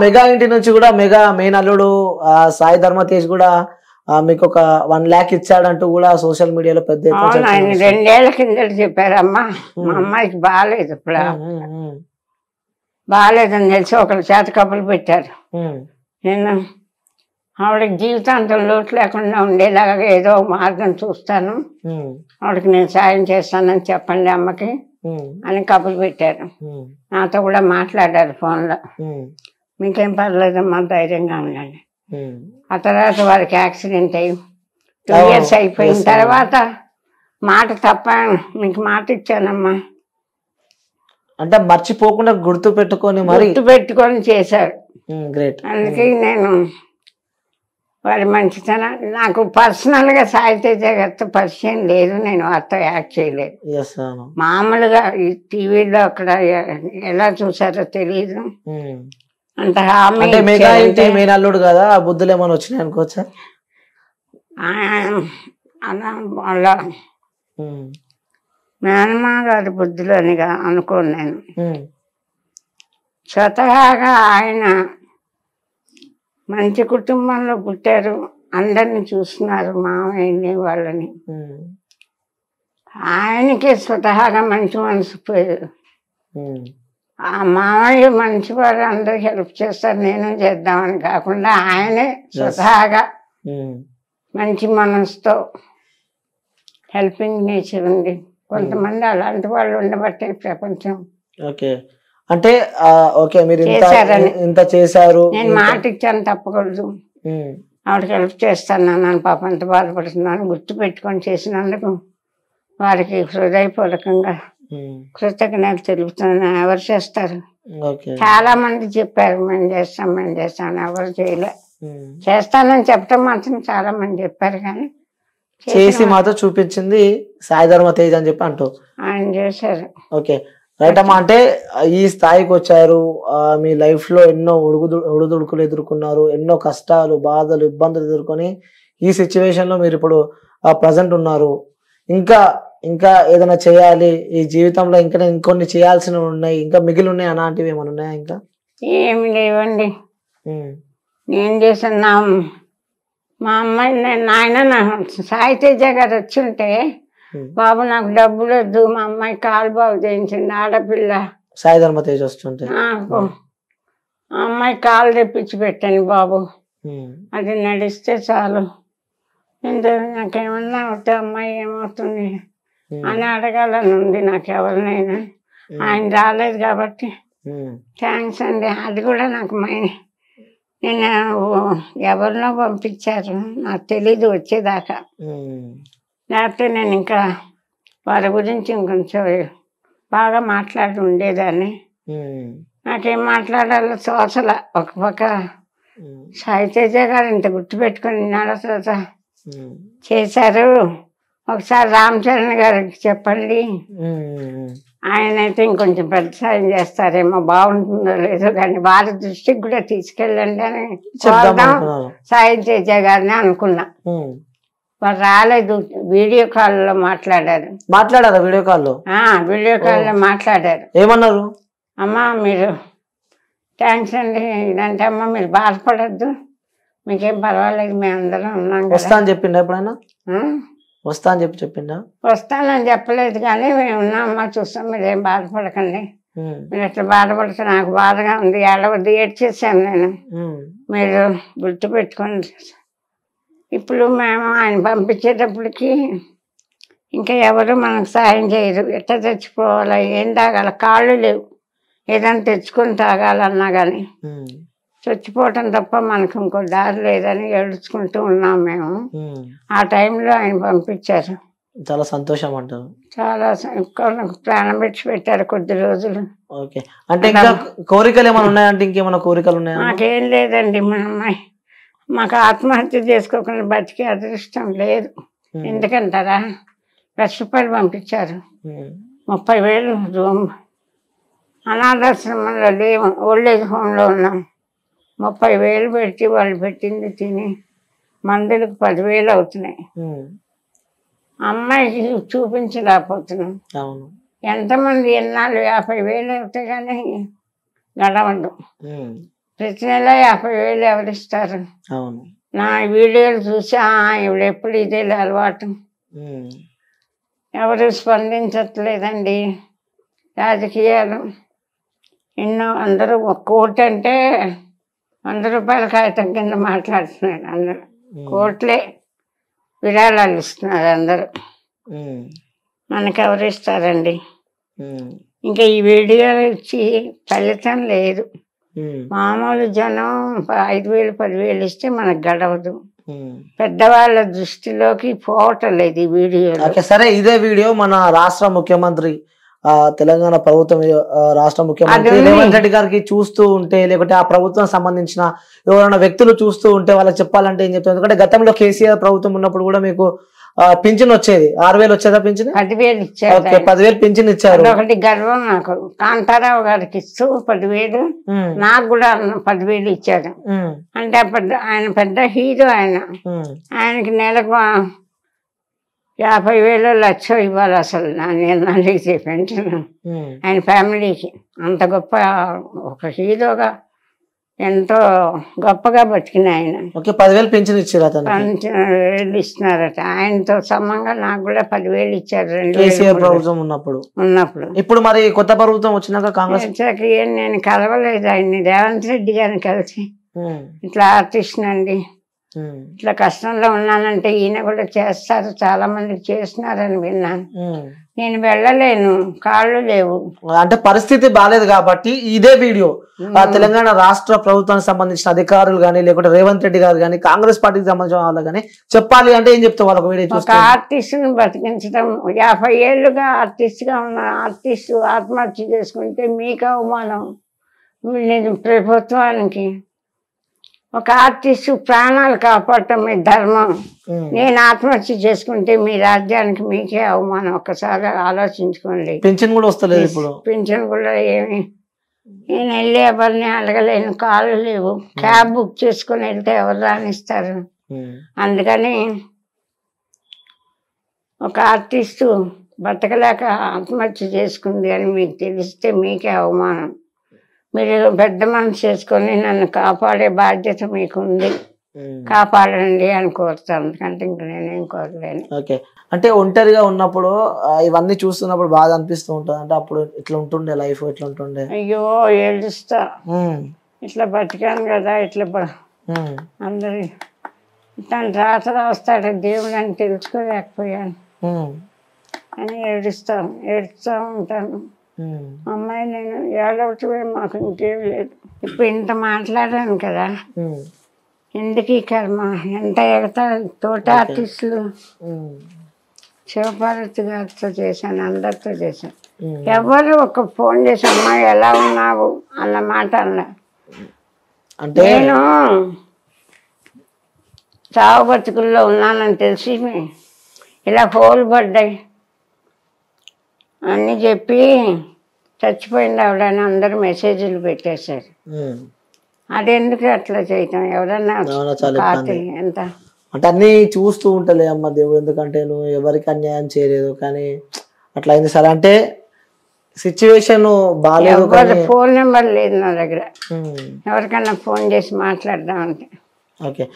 Mega ఇంటి నుంచి కూడా మెగా మెయిన్ అల్లుడు సాయి ధర్మ తేజ్ కూడా మీకు ఒక 1 lakh ఇచ్చాడంటూ కూడా సోషల్ మీడియాలో పెద్ద 2 ఏళ్ల కిందట చెప్పారమ్మా. మా అమ్మాయికి బాగాలేదు, ఇప్పుడు బాగాలేదని తెలిసి ఒకరి చేత కబులు పెట్టారు. నేను ఆవిడకి జీవితాంతం లోటు లేకుండా ఉండేలాగా ఏదో మార్గం చూస్తాను, ఆవిడకి నేను సాయం చేస్తానని చెప్పండి అమ్మకి అని కబులు పెట్టారు. నాతో కూడా మాట్లాడారు ఫోన్లో. మీకేం పర్లేదమ్మా, ధైర్యంగా ఉండండి. ఆ తర్వాత వారికి యాక్సిడెంట్ అయ్యి 2 years అయిపోయిన తర్వాత మాట తప్ప మీకు మాట ఇచ్చానమ్మా అంటే మర్చిపోకుండా గుర్తు పెట్టుకొని చేశారు. గ్రేట్. అందుకే నేను వారి మంచితనం, నాకు పర్సనల్గా సాయి తేజ గారితో పరిచయం లేదు, నేను వారితో యాక్ట్ చేయలేదు. మామూలుగా ఈ టీవీలో అక్కడ ఎలా చూసారో తెలియదు. అంత హామీ అల్లుడు కదా, బుద్ధులు ఏమైనా వచ్చినాయి అనుకోవచ్చా? అలా వాళ్ళ మేనమా గారి బుద్ధులు అని అనుకోను నేను. స్వతహాగా ఆయన మంచి కుటుంబంలో పుట్టారు, అందరిని చూస్తున్నారు, మామయ్యని వాళ్ళని. ఆయనకే స్వతహాగా మంచి మనసు పోయారు. ఆ మామయ్య మంచివారు, అందరూ హెల్ప్ చేస్తారు, నేను చేద్దామని కాకుండా ఆయనే స్వతహాగా మంచి మనసుతో హెల్పింగ్ నేచర్ ఉంది. కొంతమంది అలాంటి వాళ్ళు ఉండబట్టే ప్రపంచం. ఓకే, అంటే ఓకే మీరు ఇంత చేశారు, నేను మాట ఇచ్చాను తప్పకూడదు, ఆవిడకి హెల్ప్ చేస్తాను, నన్ను పాప అంత బాధపడుతున్నాను గుర్తు పెట్టుకొని చేసినందుకు వారికి హృదయపూర్వకంగా కృతజ్ఞతలు తెలుపుతున్నాను. ఎవరు చేస్తారు? చాలా మంది చెప్పారు మేము చేస్తాం, ఎవరు చేయలే. చేస్తానని చెప్పడం మాత్రం చాలా మంది చెప్పారు, కానీ చేసి మాత్రం చూపించింది సాయి ధర్మ తేజ్ అని చెప్పి అంటూ ఆయన చేశారు. ఓకే, రైట్ అమ్మా. అంటే ఈ స్థాయికి వచ్చారు, మీ లైఫ్ లో ఎన్నో ఒడిదుడుకులు ఎదుర్కొన్నారు, ఎన్నో కష్టాలు, బాధలు, ఇబ్బందులు ఎదుర్కొని ఈ సిచ్యువేషన్ లో మీరు ఇప్పుడు ప్రజెంట్ ఉన్నారు. ఇంకా ఇంకా ఏదైనా చేయాలి ఈ జీవితంలో, ఇంకా ఇంకొన్ని చేయాల్సినవి ఉన్నాయి, ఇంకా మిగిలి ఉన్నాయి అలాంటివి ఏమైనా ఉన్నాయా? ఇంకా ఏమి లేవండి. నేను చేసిన మా అమ్మాయి నాయన సాయి తేజ గారు వచ్చి ఉంటే, బాబు నాకు డబ్బులు వద్దు, మా అమ్మాయి కాలు బాగు చేయించండి, ఆడపిల్ల సాయి ధర్మ తేజ్ వస్తుంటే నాకు ఆ అమ్మాయి కాలు తెప్పించి పెట్టండి బాబు, అది నడిస్తే చాలు, నాకేమన్నా అవుతే అమ్మాయి ఏమవుతుంది అని అడగాలని ఉంది నాకు ఎవరినైనా. ఆయన రాలేదు కాబట్టి థ్యాంక్స్ అండి. అది కూడా నాకు నేను ఎవరినో పంపించారు, నాకు తెలీదు వచ్చేదాకా. లేకపోతే నేను ఇంకా వారి గురించి ఇంకొంచెం బాగా మాట్లాడి ఉండేదాన్ని. నాకేం మాట్లాడాలో తోచల. ఒక పక్క సాయి తేజ గారు ఇంత గుర్తుపెట్టుకుని తర్వాత చేశారు. ఒకసారి రామ్ చరణ్ గారికి చెప్పండి, ఆయన అయితే ఇంకొంచెం పెద్ద సాయం చేస్తారేమో, బాగుంటుందో లేదో కానీ వారి దృష్టికి కూడా తీసుకెళ్ళండి అని సాయం తేజ గారిని అనుకున్నా. వారు రాలేదు, వీడియో కాల్లో మాట్లాడారు. వీడియో కాల్లో మాట్లాడారు. ఏమన్నారు? అమ్మా మీరు థ్యాంక్స్ అండి, ఇదంటే అమ్మ మీరు బాధపడద్దు, మీకేం పర్వాలేదు, మేమందరం ఉన్నాం. వస్తా అని చెప్పిండా ఎప్పుడైనా? వస్తా అని చెప్పిండా? వస్తానని చెప్పలేదు, కానీ మేము ఉన్నామమ్మా చూస్తాం, మీరేం బాధపడకండి, మీరు ఎట్లా బాధపడితే నాకు బాధగా ఉంది, ఏడవద్దు, ఏడ్చేసాను నేను, మీరు గుర్తు పెట్టుకోండి. ఇప్పుడు మేము ఆయన పంపించేటప్పటికి ఇంకా ఎవరు మనకు సాయం చేయరు. ఎట్లా తెచ్చుకోవాలా, ఏం తాగాల, కాళ్ళు లేవు, ఏదైనా తెచ్చుకొని తాగాలన్నా కానీ చచ్చిపోవటం తప్ప మనకు ఇంకో దారి లేదని ఏడుచుకుంటూ ఉన్నాం మేము. ఆ టైంలో ఆయన పంపించారు. చాలా సంతోషం అంటారు. చాలా ప్రాణం పెట్టారు కొద్ది రోజులు. ఓకే, అంటే ఇంకా కోరికలు ఏమైనా ఉన్నాయంటే ఇంకేమైనా కోరికలు ఉన్నాయా? మాకేం లేదండి, మా అమ్మాయి మాకు ఆత్మహత్య చేసుకోకుండా బతికే అదృష్టం లేదు. ఎందుకంటారా, ₹1,00,000 పంపించారు, 30,000 రూమ్, అనాథాశ్రమంలో లేవు, ఓల్డేజ్ హోమ్లో ఉన్నాం. 30,000 పెట్టి వాళ్ళు పెట్టింది తిని మందులకు 10,000 అవుతున్నాయి. అమ్మాయికి చూపించలేకపోతున్నాం. ఎంతమంది ఎన్నాళ్ళు 50,000 అవుతాయి కానీ గడవదు. ప్రతి నెల 50,000 ఎవరిస్తారు? అవును. నా వీడియోలు చూసి ఇప్పుడు ఎప్పుడు ఇదే అలవాటు. ఎవరు స్పందించట్లేదండి. రాజకీయాలు ఎన్నో అందరూ కోటి అంటే 100 రూపాయల కాగితం కింద మాట్లాడుతున్నారు. అందరూ కోట్లే విరాళాలు ఇస్తున్నారు అందరూ. మనకెవరు ఇస్తారండి? ఇంకా ఈ వీడియోలు ఇచ్చి ఫలితం లేదు. మామూలు జనం 5,000 10,000 ఇస్తే మనకు గడవదు. పెద్దవాళ్ళ దృష్టిలోకి పోవటం లేదు ఈ వీడియో. సరే, ఇదే వీడియో మన రాష్ట్ర ముఖ్యమంత్రి తెలంగాణ ప్రభుత్వం రాష్ట్ర ముఖ్యమంత్రి రేవంత్ రెడ్డి గారికి చూస్తూ ఉంటే, లేకుంటే ఆ ప్రభుత్వం సంబంధించిన ఎవరైనా వ్యక్తులు చూస్తూ ఉంటే వాళ్ళకి చెప్పాలంటే ఏం చెప్తారు? ఎందుకంటే గతంలో కేసీఆర్ ప్రభుత్వం ఉన్నప్పుడు కూడా మీకు పింఛన్ వచ్చేది. 6,000 వచ్చేదా పింఛన్? 10,000 ఇచ్చారు. 10,000 పింఛన్ ఇచ్చారు. ఒకటి గర్వం నాకు. కాంతారావు గారికి ఇస్తూ 10,000, నాకు కూడా 10,000 ఇచ్చాడు. అంటే ఆయన పెద్ద హీరో. ఆయనకి నెలకు 50,000 1,00,000 ఇవ్వాలి అసలు నాకు పెన్షన్. ఆయన ఫ్యామిలీకి అంత గొప్ప ఒక హీరోగా ఎంతో గొప్పగా బతికిన ఆయన. 10,000 పెన్షన్ ఇచ్చారు. 10,000 ఇస్తున్నారట. ఆయనతో సమంగా నాకు కూడా 10,000 ఇచ్చారు ప్రభుత్వం ఉన్నప్పుడు. ఇప్పుడు మరి కొత్త ప్రభుత్వం వచ్చినాక కాంగ్రెస్ నేను కలవలేదు ఆయన్ని. రేవంత్ రెడ్డి గారిని కలిసి ఇట్లా ఆర్టిస్ట్ అండి, ఇట్లా కష్టంలో ఉన్నానంటే ఈయన కూడా చేస్తారు, చాలా మందికి చేస్తున్నారని విన్నాను. నేను వెళ్ళలేను, కాళ్ళు లేవు. అంటే పరిస్థితి బాలేదు కాబట్టి ఇదే వీడియో తెలంగాణ రాష్ట్ర ప్రభుత్వానికి సంబంధించిన అధికారులు కానీ, లేకుంటే రేవంత్ రెడ్డి గారు కానీ, కాంగ్రెస్ పార్టీకి సంబంధించిన వాళ్ళు కానీ చెప్పాలి అంటే ఏం చెప్తావు వాళ్ళకి? వీడియో ఒక ఆర్టిస్ట్ని బతికించడం, 50 ఏళ్ళుగా ఆర్టిస్ట్గా ఉన్న ఆర్టిస్ట్ ఆత్మహత్య చేసుకుంటే మీకు అవమానం. ప్రభుత్వానికి ఒక ఆర్టిస్ట్ ప్రాణాలు కాపాడటం మీ ధర్మం. నేను ఆత్మహత్య చేసుకుంటే మీ రాజ్యానికి మీకే అవమానం. ఒక్కసారి ఆలోచించుకోండి. పెన్షన్ కూడా వస్తలేదు ఇప్పుడు. పెన్షన్ కూడా ఏమి, నేను వెళ్ళి ఎవరిని అడగలేను, కాళ్ళు లేవు. క్యాబ్ బుక్ చేసుకుని వెళ్తే ఎవరు రానిస్తారు? అందుకని ఒక ఆర్టిస్టు బతకలేక ఆత్మహత్య చేసుకుంది అని మీకు తెలిస్తే మీకే అవమానం. మీరు పెద్ద మనసు చేసుకొని నన్ను కాపాడే బాధ్యత మీకుంది, కాపాడండి అని కోరుతాను. అందుకంటే ఇంకా నేనేం కోరలేను. ఓకే. అంటే ఒంటరిగా ఉన్నప్పుడు ఇవన్నీ చూస్తున్నప్పుడు బాగా అనిపిస్తూ ఉంటుంది. అంటే అప్పుడు ఇట్లా ఉంటుండే లైఫ్, ఇట్లా ఉంటుండే. అయ్యో ఏడుస్తా, ఇట్లా బతికాను కదా, ఇట్లా అందరి తను రాత రాస్తాడు దేవుడు అని తెలుసుకోలేకపోయాను అని ఏడుస్తూ ఉంటాను. అమ్మాయి నేను ఏడవటమే, మాకు ఇంకేం లేదు. ఇప్పుడు ఇంత మాట్లాడాను కదా, ఎందుకు ఈ కర్మ? ఎంత ఎడతాడు. తోట ఆర్టిస్టులు శివపార్వతి గారితో చేశాను, అందరితో చేశాను. ఎవరు ఒక ఫోన్ చేసి అమ్మాయి ఎలా ఉన్నావు అన్న మాట అన్నా. నేను చావు బతుకుల్లో ఉన్నానని తెలిసి ఇలా హోల్ పడ్డాయి అన్నీ చెప్పి చచ్చిపోయింది ఆవిడని అందరూ మెసేజ్లు పెట్టేశారు. అదెందుకు అట్లా చేయటం? ఎవరన్నా ఎంత అంటే అన్ని చూస్తూ ఉంటలే అమ్మ దేవుడు, ఎందుకంటే నువ్వు ఎవరికి అన్యాయం చేయలేదు కానీ అట్లా అయింది సార్. అంటే సిచ్యువేషన్ బాగాలేదు, ఫోన్ నెంబర్ లేదు నా దగ్గర, ఎవరికన్నా ఫోన్ చేసి మాట్లాడదామంటే. ఓకే